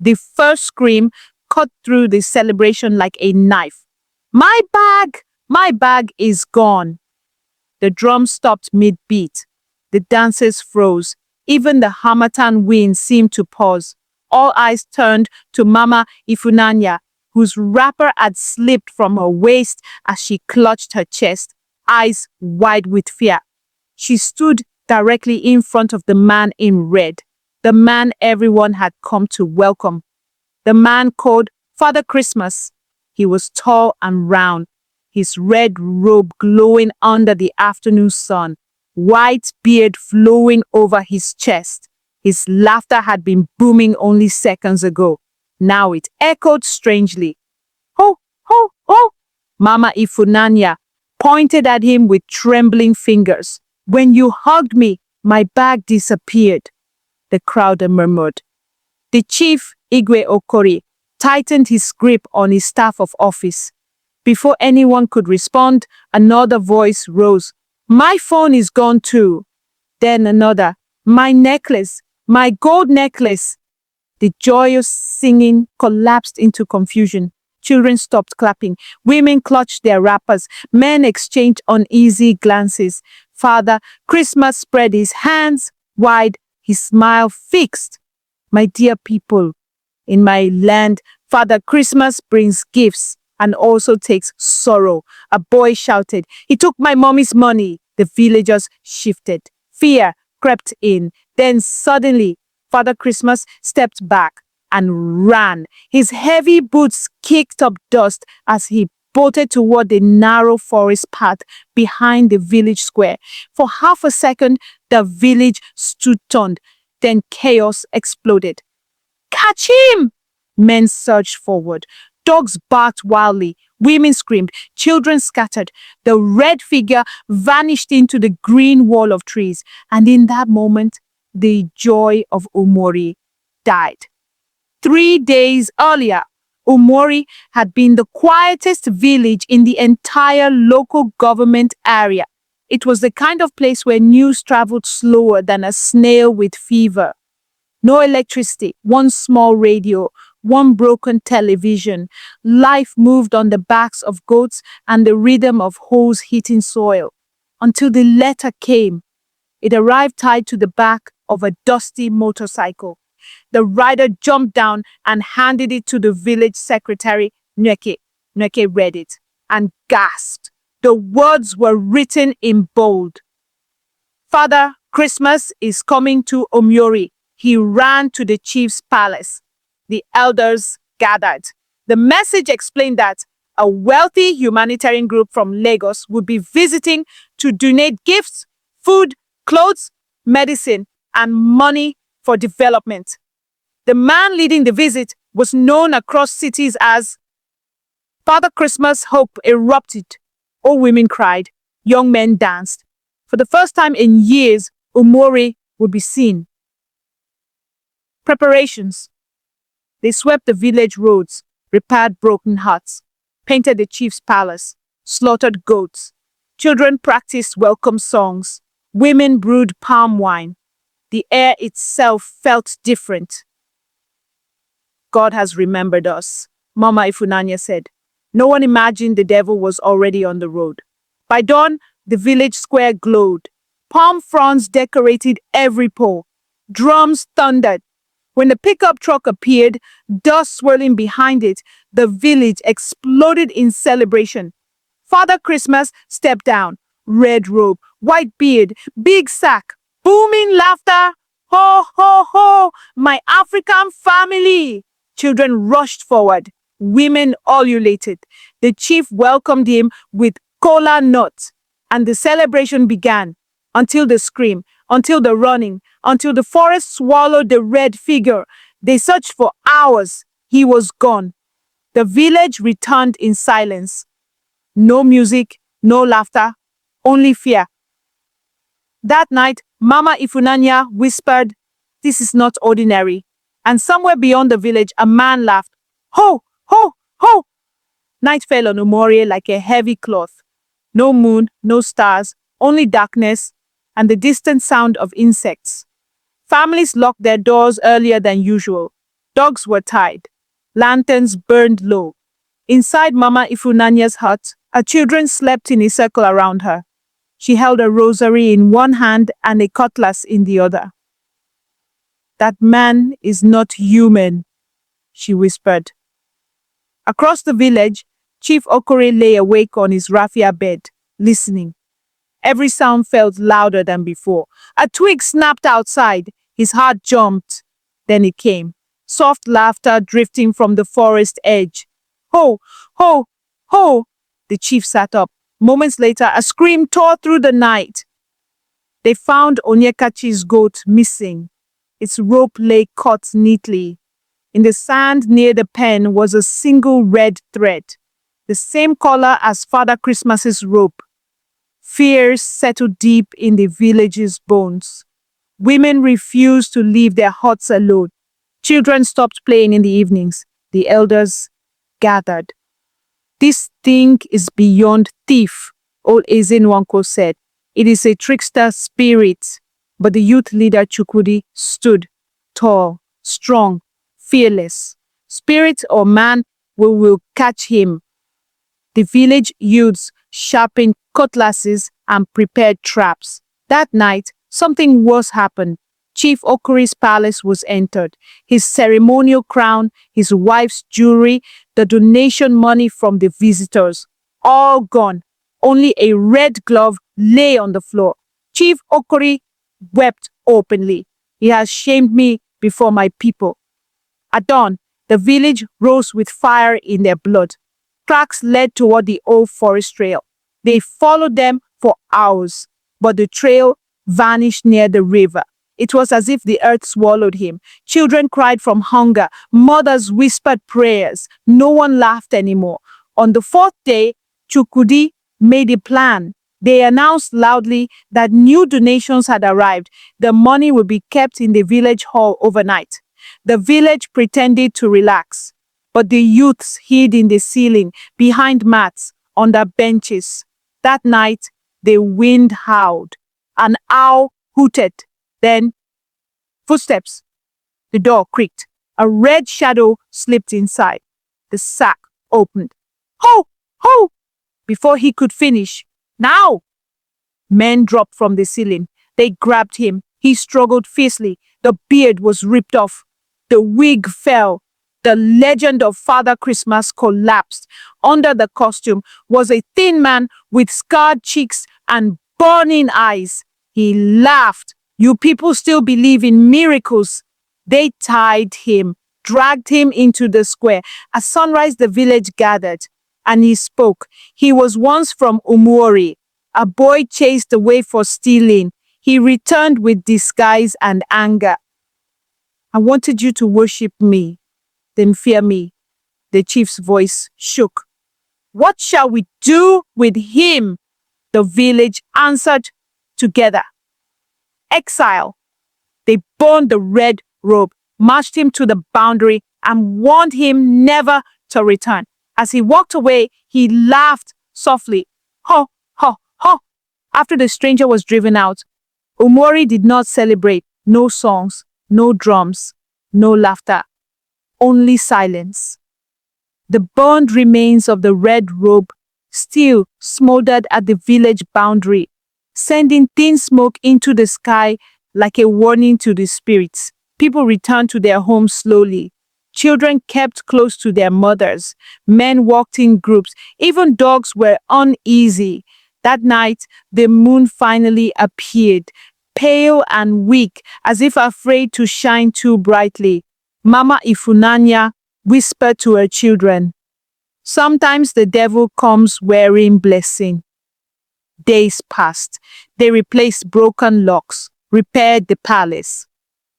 The first scream cut through the celebration like a knife. My bag! My bag is gone. The drum stopped mid-beat. The dancers froze. Even the Hamatan wind seemed to pause. All eyes turned to Mama Ifunanya, whose wrapper had slipped from her waist as she clutched her chest, eyes wide with fear. She stood directly in front of the man in red, the man everyone had come to welcome. The man called Father Christmas. He was tall and round, his red robe glowing under the afternoon sun, white beard flowing over his chest. His laughter had been booming only seconds ago. Now it echoed strangely. Ho, ho, ho! Mama Ifunanya pointed at him with trembling fingers. When you hugged me, my bag disappeared. The crowd murmured. The chief, Igwe Okori, tightened his grip on his staff of office. Before anyone could respond, another voice rose. My phone is gone too. Then another. My necklace, my gold necklace. The joyous singing collapsed into confusion. Children stopped clapping. Women clutched their wrappers. Men exchanged uneasy glances. Father Christmas spread his hands wide, his smile fixed. My dear people, in my land, Father Christmas brings gifts and also takes sorrow. A boy shouted, he took my mommy's money. The villagers shifted. Fear crept in. Then suddenly, Father Christmas stepped back and ran. His heavy boots kicked up dust as he bolted toward the narrow forest path behind the village square. For half a second, the village stood stunned. Then chaos exploded. Catch him! Men surged forward. Dogs barked wildly. Women screamed. Children scattered. The red figure vanished into the green wall of trees. And in that moment, the joy of Umuorie died. 3 days earlier, Umuorie had been the quietest village in the entire local government area. It was the kind of place where news traveled slower than a snail with fever. No electricity, one small radio, one broken television. Life moved on the backs of goats and the rhythm of hoes hitting soil. Until the letter came. It arrived tied to the back of a dusty motorcycle. The rider jumped down and handed it to the village secretary, Nweke. Nweke read it and gasped. The words were written in bold. Father Christmas is coming to Umuorie. He ran to the chief's palace. The elders gathered. The message explained that a wealthy humanitarian group from Lagos would be visiting to donate gifts, food, clothes, medicine, and money for development. The man leading the visit was known across cities as Father Christmas. Hope erupted. All women cried. Young men danced. For the first time in years, Umuorie would be seen. Preparations. They swept the village roads, repaired broken huts, painted the chief's palace, slaughtered goats. Children practiced welcome songs. Women brewed palm wine. The air itself felt different. God has remembered us, Mama Ifunanya said. No one imagined the devil was already on the road. By dawn, the village square glowed. Palm fronds decorated every pole. Drums thundered. When the pickup truck appeared, dust swirling behind it, the village exploded in celebration. Father Christmas stepped down. Red robe, white beard, big sack, booming laughter. Ho, ho, ho, my African family. Children rushed forward. Women ululated. The chief welcomed him with kola nuts, and the celebration began. Until the scream, until the running, until the forest swallowed the red figure. They searched for hours. He was gone. The village returned in silence. No music, no laughter, only fear. That night, Mama Ifunanya whispered, "This is not ordinary." And somewhere beyond the village, a man laughed. Ho, ho, ho! Night fell on Umuorie like a heavy cloth. No moon, no stars, only darkness and the distant sound of insects. Families locked their doors earlier than usual. Dogs were tied. Lanterns burned low. Inside Mama Ifunanya's hut, her children slept in a circle around her. She held a rosary in one hand and a cutlass in the other. "That man is not human," she whispered. Across the village, Chief Okore lay awake on his raffia bed, listening. Every sound felt louder than before. A twig snapped outside. His heart jumped. Then it came. Soft laughter drifting from the forest edge. "Ho! Ho! Ho!" The chief sat up. Moments later, a scream tore through the night. They found Onyekachi's goat missing. Its rope lay cut neatly. In the sand near the pen was a single red thread, the same color as Father Christmas's rope. Fear settled deep in the village's bones. Women refused to leave their huts alone. Children stopped playing in the evenings. The elders gathered. "This thing is beyond thief," old Ezenwanko said. "It is a trickster spirit." But the youth leader Chukwudi stood tall, strong, fearless. "Spirit or man, we will catch him." The village youths sharpened cutlasses and prepared traps. That night, something worse happened. Chief Okore's palace was entered. His ceremonial crown, his wife's jewelry, the donation money from the visitors, all gone. Only a red glove lay on the floor. Chief Okore wept openly. "He has shamed me before my people." At dawn, the village rose with fire in their blood. Tracks led toward the old forest trail. They followed them for hours, but the trail vanished near the river. It was as if the earth swallowed him. Children cried from hunger. Mothers whispered prayers. No one laughed anymore. On the fourth day, Chukwudi made a plan. They announced loudly that new donations had arrived. The money would be kept in the village hall overnight. The village pretended to relax, but the youths hid in the ceiling, behind mats, under benches. That night, the wind howled. An owl hooted. Then, footsteps. The door creaked. A red shadow slipped inside. The sack opened. "Ho! Ho!" Before he could finish, "Now!" Men dropped from the ceiling. They grabbed him. He struggled fiercely. The beard was ripped off. The wig fell. The legend of Father Christmas collapsed. Under the costume was a thin man with scarred cheeks and burning eyes. He laughed. "You people still believe in miracles." They tied him, dragged him into the square. At sunrise, the village gathered, and he spoke. He was once from Umuorie, a boy chased away for stealing. He returned with disguise and anger. "I wanted you to worship me, then fear me." The chief's voice shook. "What shall we do with him?" The village answered together. "Exile." They burned the red robe, marched him to the boundary, and warned him never to return. As he walked away, he laughed softly. "Ho, ho, ho." After the stranger was driven out, Umuorie did not celebrate. No songs, no drums, no laughter, only silence. The burned remains of the red robe still smoldered at the village boundary, sending thin smoke into the sky like a warning to the spirits. People returned to their homes slowly. Children kept close to their mothers. Men walked in groups. Even dogs were uneasy. That night, the moon finally appeared, pale and weak, as if afraid to shine too brightly. Mama Ifunanya whispered to her children, "Sometimes the devil comes wearing blessing." Days passed. They replaced broken locks, repaired the palace.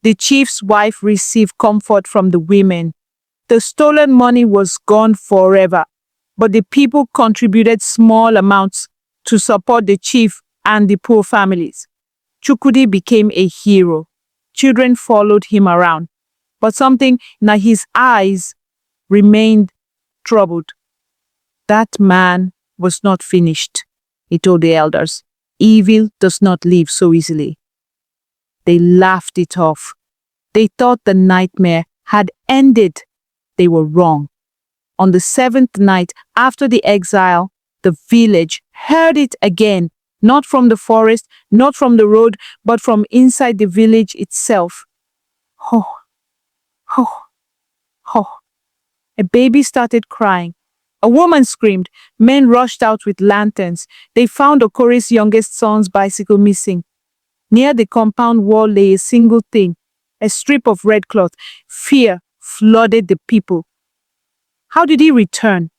The chief's wife received comfort from the women. The stolen money was gone forever, but the people contributed small amounts to support the chief and the poor families. Chukwudi became a hero. Children followed him around, but something in his eyes remained troubled. "That man was not finished," he told the elders. "Evil does not leave so easily." They laughed it off. They thought the nightmare had ended. They were wrong. On the seventh night after the exile, the village heard it again, not from the forest, not from the road, but from inside the village itself. Ho, ho, ho. A baby started crying. A woman screamed. Men rushed out with lanterns. They found Okorie's youngest son's bicycle missing. Near the compound wall lay a single thing, a strip of red cloth. Fear flooded the people. How did he return?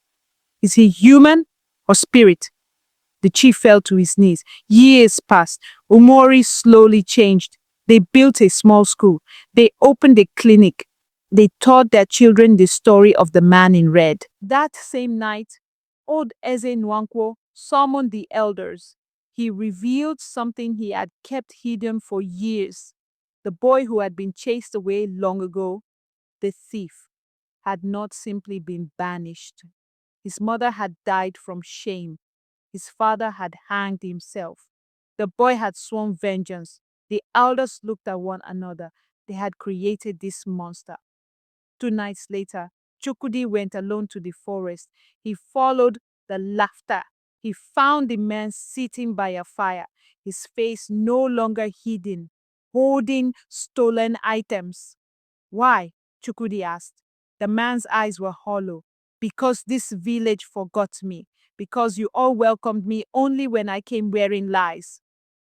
Is he human or spirit? The chief fell to his knees. Years passed. Umuorie slowly changed. They built a small school. They opened a clinic. They taught their children the story of the man in red. That same night, old Eze Nwankwo summoned the elders. He revealed something he had kept hidden for years. The boy who had been chased away long ago, the thief, had not simply been banished. His mother had died from shame. His father had hanged himself. The boy had sworn vengeance. The elders looked at one another. They had created this monster. 2 nights later, Chukudi went alone to the forest. He followed the laughter. He found the man sitting by a fire, his face no longer hidden, holding stolen items. Why? Chukudi asked. The man's eyes were hollow. Because this village forgot me. Because you all welcomed me only when I came wearing lies.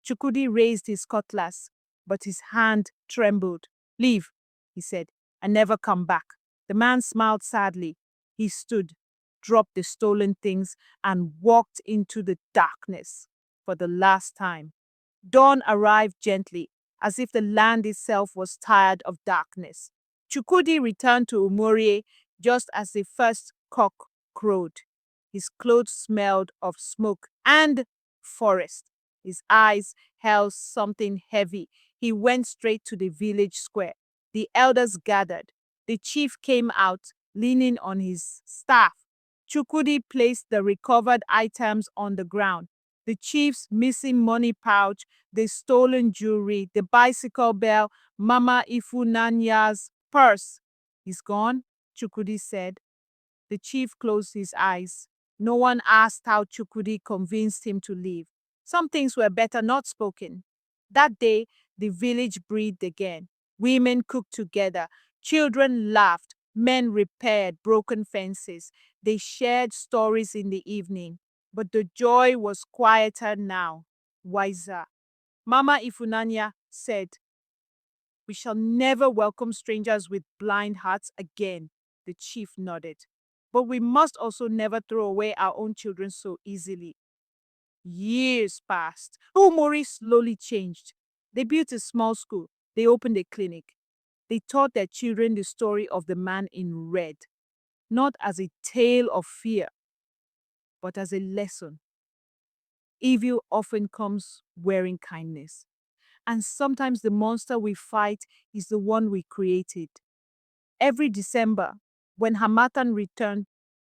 Chukudi raised his cutlass, but his hand trembled. Leave, he said, and never come back. The man smiled sadly. He stood, dropped the stolen things, and walked into the darkness for the last time. Dawn arrived gently, as if the land itself was tired of darkness. Chukudi returned to Umuorie just as the first cock crowed. His clothes smelled of smoke and forest. His eyes held something heavy. He went straight to the village square. The elders gathered. The chief came out, leaning on his staff. Chukudi placed the recovered items on the ground. The chief's missing money pouch, the stolen jewelry, the bicycle bell, Mama Ifunanya's purse. He's gone, Chukudi said. The chief closed his eyes. No one asked how Chukudi convinced him to leave. Some things were better not spoken. That day, the village breathed again. Women cooked together. Children laughed. Men repaired broken fences. They shared stories in the evening. But the joy was quieter now, wiser. Mama Ifunanya said, "We shall never welcome strangers with blind hearts again." The chief nodded. "But we must also never throw away our own children so easily." Years passed. Umuorie slowly changed. They built a small school. They opened a clinic. They taught their children the story of the man in red, not as a tale of fear, but as a lesson. Evil often comes wearing kindness. And sometimes the monster we fight is the one we created. Every December, when Hamatan returned,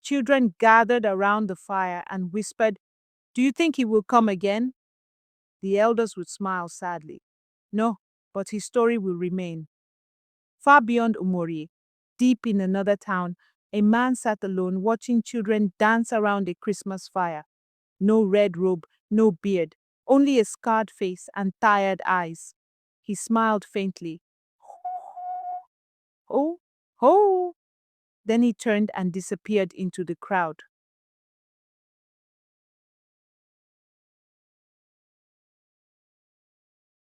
children gathered around the fire and whispered, "Do you think he will come again?" The elders would smile sadly. "No, but his story will remain." Far beyond Umuorie, deep in another town, a man sat alone watching children dance around a Christmas fire. No red robe, no beard, only a scarred face and tired eyes. He smiled faintly. "Oh, ho!" Then he turned and disappeared into the crowd.